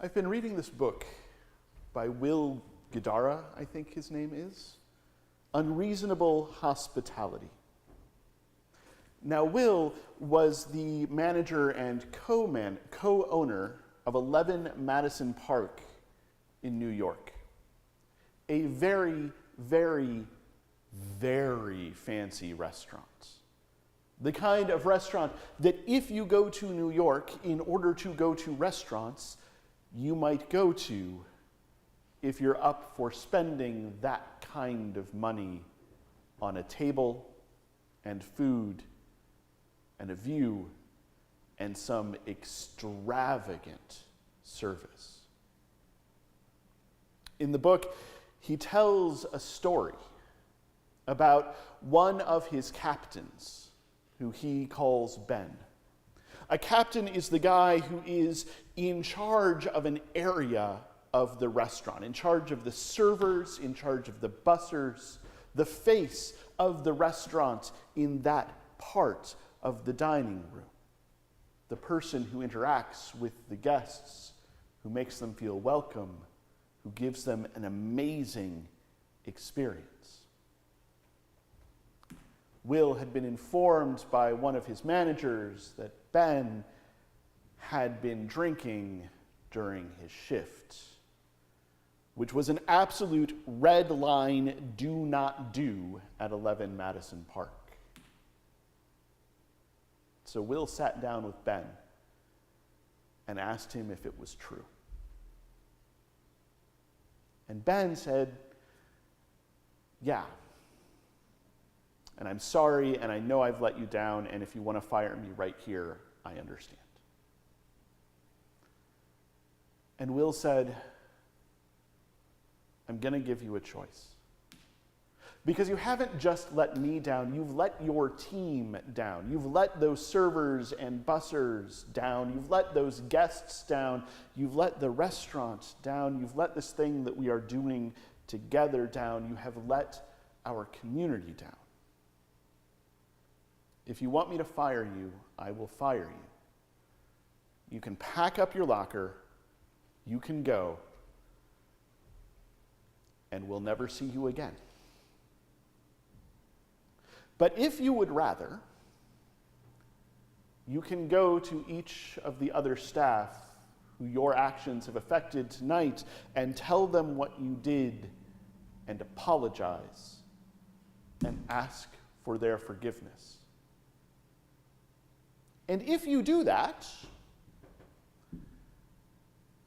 I've been reading this book by Will Guidara, I think his name is, Unreasonable Hospitality. Now, Will was the manager and co-owner of 11 Madison Park in New York. A very, very, very fancy restaurant. The kind of restaurant that if you go to New York in order to go to restaurants, you might go to if you're up for spending that kind of money on a table and food and a view and some extravagant service. In the book, he tells a story about one of his captains, who he calls Ben. A captain is the guy who is in charge of an area of the restaurant, in charge of the servers, in charge of the bussers, the face of the restaurant in that part of the dining room. The person who interacts with the guests, who makes them feel welcome, who gives them an amazing experience. Will had been informed by one of his managers that Ben had been drinking during his shift, which was an absolute red line do not do at 11 Madison Park. So Will sat down with Ben and asked him if it was true. And Ben said, "Yeah. And I'm sorry, and I know I've let you down, and if you want to fire me right here, I understand." And Will said, "I'm going to give you a choice. Because you haven't just let me down, you've let your team down. You've let those servers and bussers down. You've let those guests down. You've let the restaurant down. You've let this thing that we are doing together down. You have let our community down. If you want me to fire you, I will fire you. You can pack up your locker, you can go, and we'll never see you again. But if you would rather, you can go to each of the other staff who your actions have affected tonight and tell them what you did and apologize and ask for their forgiveness. And if you do that,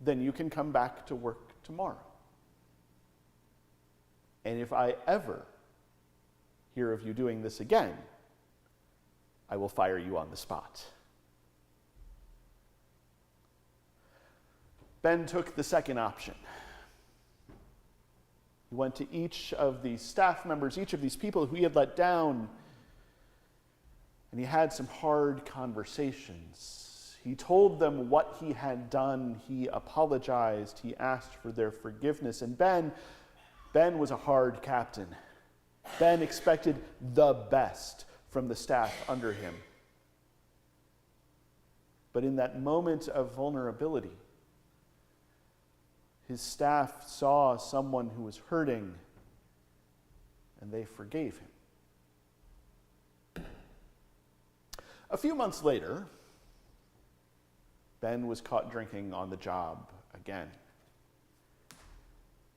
then you can come back to work tomorrow. And if I ever hear of you doing this again, I will fire you on the spot." Ben took the second option. He went to each of these staff members, each of these people who he had let down, and he had some hard conversations. He told them what he had done. He apologized. He asked for their forgiveness. And Ben was a hard captain. Ben expected the best from the staff under him. But in that moment of vulnerability, his staff saw someone who was hurting, and they forgave him. A few months later, Ben was caught drinking on the job again.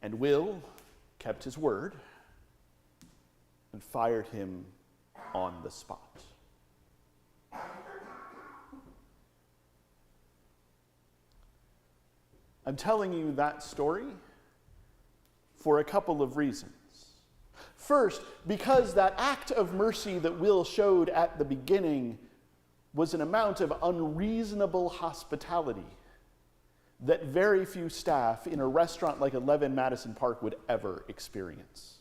And Will kept his word and fired him on the spot. I'm telling you that story for a couple of reasons. First, because that act of mercy that Will showed at the beginning was an amount of unreasonable hospitality that very few staff in a restaurant like 11 Madison Park would ever experience.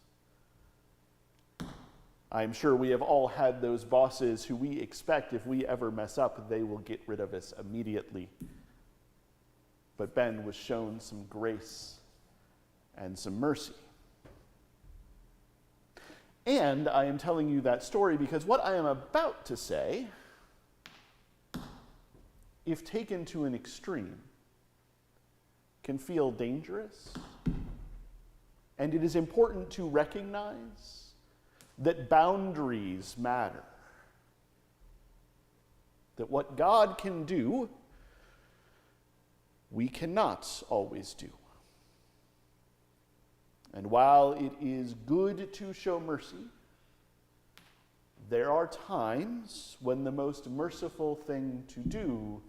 I'm sure we have all had those bosses who we expect if we ever mess up, they will get rid of us immediately. But Ben was shown some grace and some mercy. And I am telling you that story because what I am about to say, if taken to an extreme, can feel dangerous. And it is important to recognize that boundaries matter. That what God can do, we cannot always do. And while it is good to show mercy, there are times when the most merciful thing to do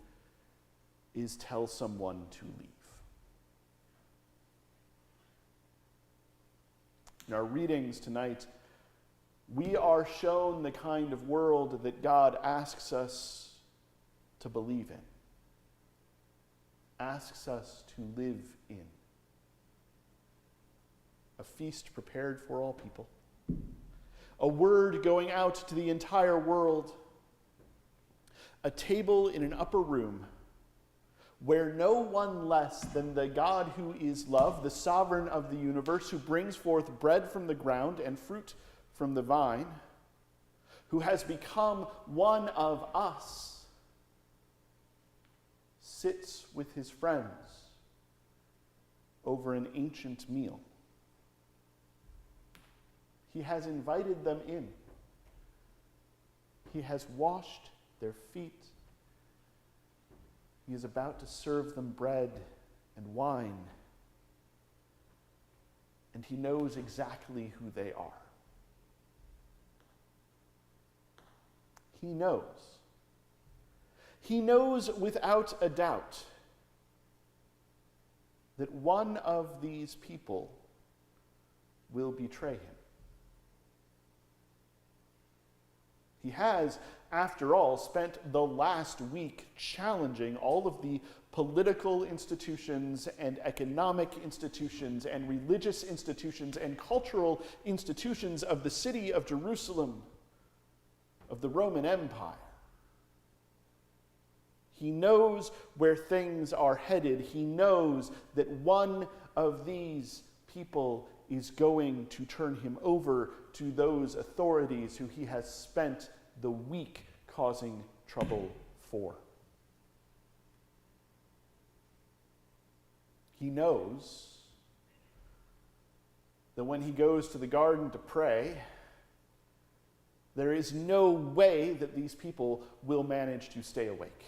is tell someone to leave. In our readings tonight, we are shown the kind of world that God asks us to believe in, asks us to live in. A feast prepared for all people. A word going out to the entire world. A table in an upper room where no one less than the God who is love, the sovereign of the universe, who brings forth bread from the ground and fruit from the vine, who has become one of us, sits with his friends over an ancient meal. He has invited them in. He has washed their feet. He is about to serve them bread and wine. And he knows exactly who they are. He knows. He knows without a doubt that one of these people will betray him. He has, after all, spent the last week challenging all of the political institutions and economic institutions and religious institutions and cultural institutions of the city of Jerusalem, of the Roman Empire. He knows where things are headed. He knows that one of these people is going to turn him over to those authorities who he has spent the week causing trouble for. He knows that when he goes to the garden to pray, there is no way that these people will manage to stay awake.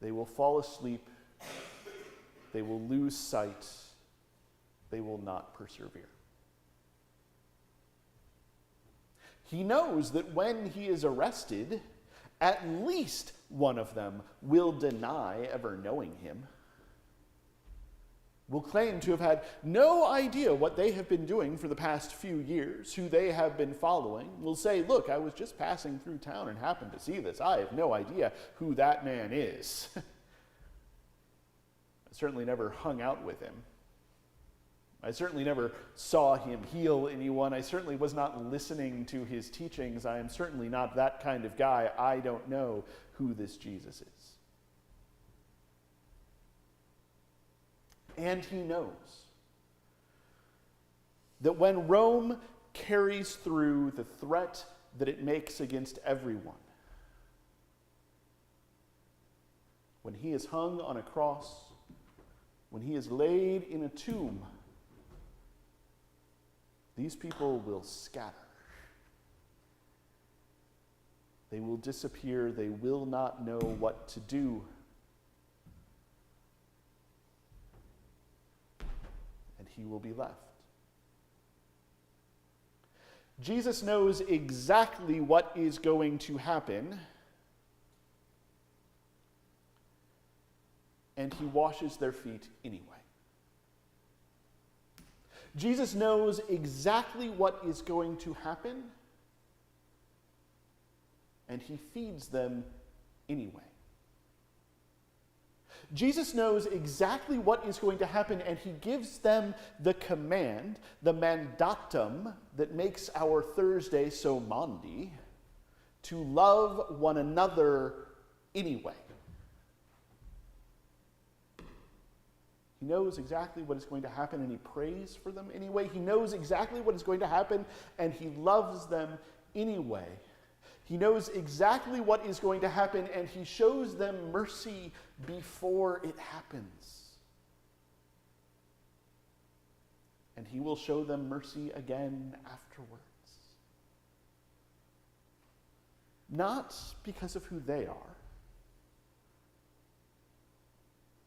They will fall asleep. They will lose sight. They will not persevere. He knows that when he is arrested, at least one of them will deny ever knowing him, will claim to have had no idea what they have been doing for the past few years, who they have been following, will say, look, I was just passing through town and happened to see this. I have no idea who that man is. I certainly never hung out with him. I certainly never saw him heal anyone. I certainly was not listening to his teachings. I am certainly not that kind of guy. I don't know who this Jesus is. And he knows that when Rome carries through the threat that it makes against everyone, when he is hung on a cross, when he is laid in a tomb, these people will scatter. They will disappear. They will not know what to do. And he will be left. Jesus knows exactly what is going to happen, and he washes their feet anyway. Jesus knows exactly what is going to happen, and he feeds them anyway. Jesus knows exactly what is going to happen, and he gives them the command, the mandatum that makes our Thursday so Maundy, to love one another anyway. He knows exactly what is going to happen, and he prays for them anyway. He knows exactly what is going to happen, and he loves them anyway. He knows exactly what is going to happen, and he shows them mercy before it happens. And he will show them mercy again afterwards. Not because of who they are,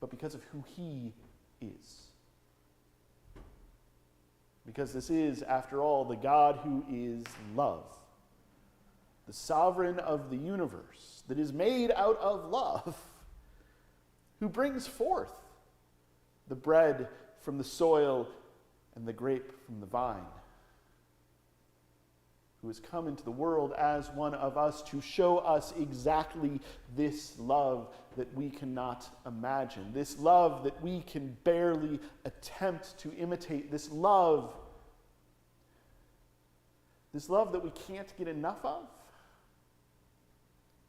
but because of who he is. Because this is, after all, the God who is love, the sovereign of the universe that is made out of love, who brings forth the bread from the soil and the grape from the vine, who has come into the world as one of us to show us exactly this love that we cannot imagine, this love that we can barely attempt to imitate, this love that we can't get enough of,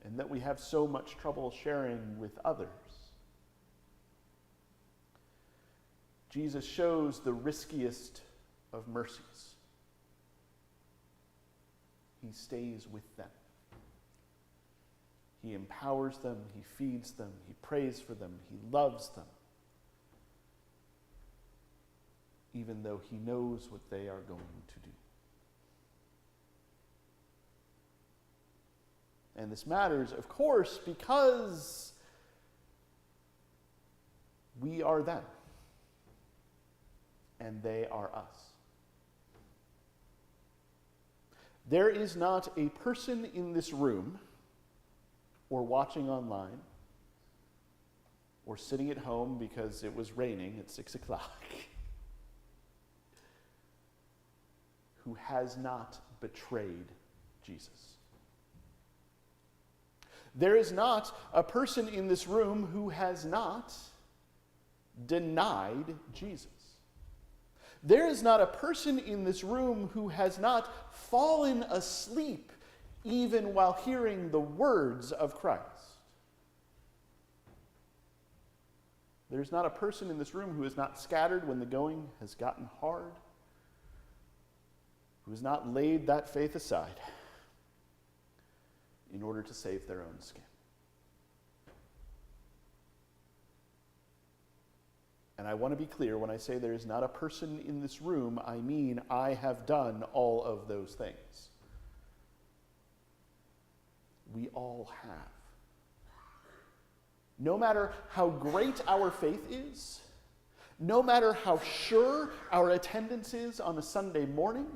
and that we have so much trouble sharing with others. Jesus shows the riskiest of mercies. He stays with them. He empowers them, he feeds them, he prays for them, he loves them, even though he knows what they are going to do. And this matters, of course, because we are them, and they are us. There is not a person in this room, or watching online, or sitting at home because it was raining at 6 o'clock, who has not betrayed Jesus. There is not a person in this room who has not denied Jesus. There is not a person in this room who has not fallen asleep even while hearing the words of Christ. There's not a person in this room who is not scattered when the going has gotten hard, who has not laid that faith aside in order to save their own skin. And I want to be clear, when I say there is not a person in this room, I mean I have done all of those things. We all have. No matter how great our faith is, no matter how sure our attendance is on a Sunday morning,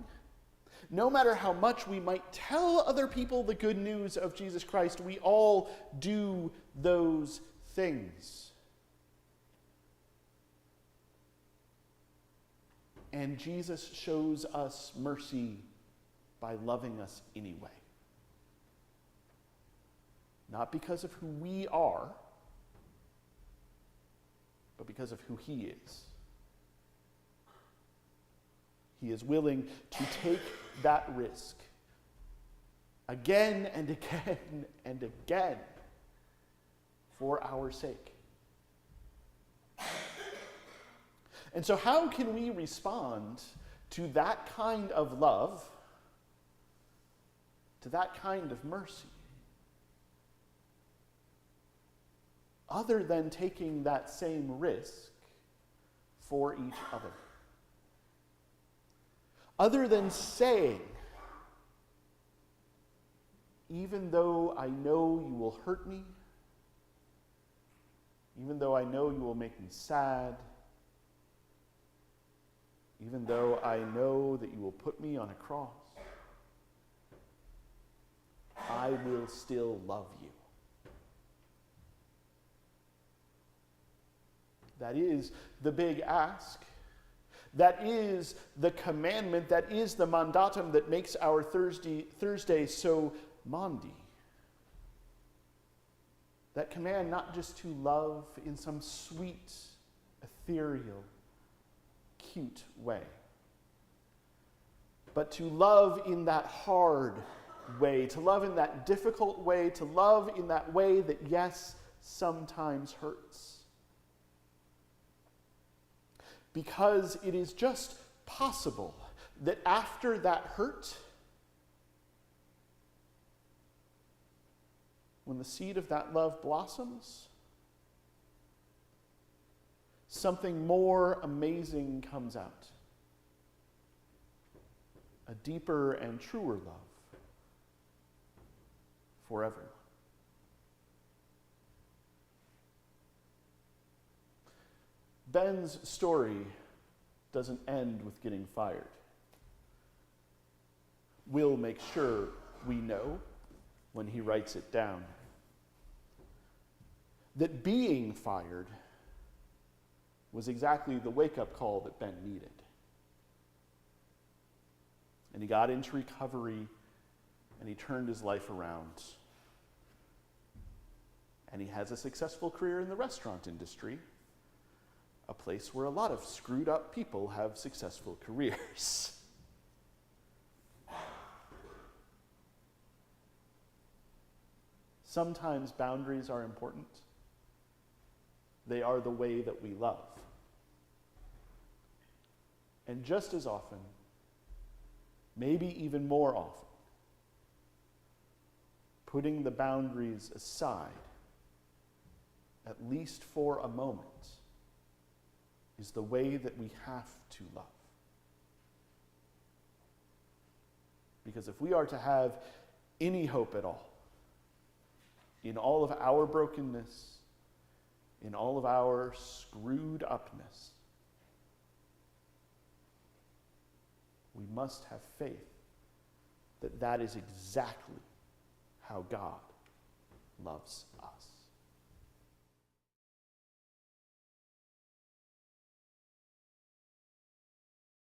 no matter how much we might tell other people the good news of Jesus Christ, we all do those things. And Jesus shows us mercy by loving us anyway. Not because of who we are, but because of who he is. He is willing to take that risk again and again and again for our sake. And so how can we respond to that kind of love, to that kind of mercy, other than taking that same risk for each other? Other than saying, even though I know you will hurt me, even though I know you will make me sad, even though I know that you will put me on a cross, I will still love you. That is the big ask. That is the commandment. That is the mandatum that makes our Thursday so Maundy. That command not just to love in some sweet, ethereal, cute way, but to love in that hard way, to love in that difficult way, to love in that way that, yes, sometimes hurts. Because it is just possible that after that hurt, when the seed of that love blossoms, something more amazing comes out. A deeper and truer love for everyone. Ben's story doesn't end with getting fired. Will makes sure we know when he writes it down that being fired was exactly the wake-up call that Ben needed. And he got into recovery, and he turned his life around. And he has a successful career in the restaurant industry, a place where a lot of screwed up people have successful careers. Sometimes boundaries are important. They are the way that we love. And just as often, maybe even more often, putting the boundaries aside, at least for a moment, is the way that we have to love. Because if we are to have any hope at all, in all of our brokenness, in all of our screwed upness, we must have faith that that is exactly how God loves us.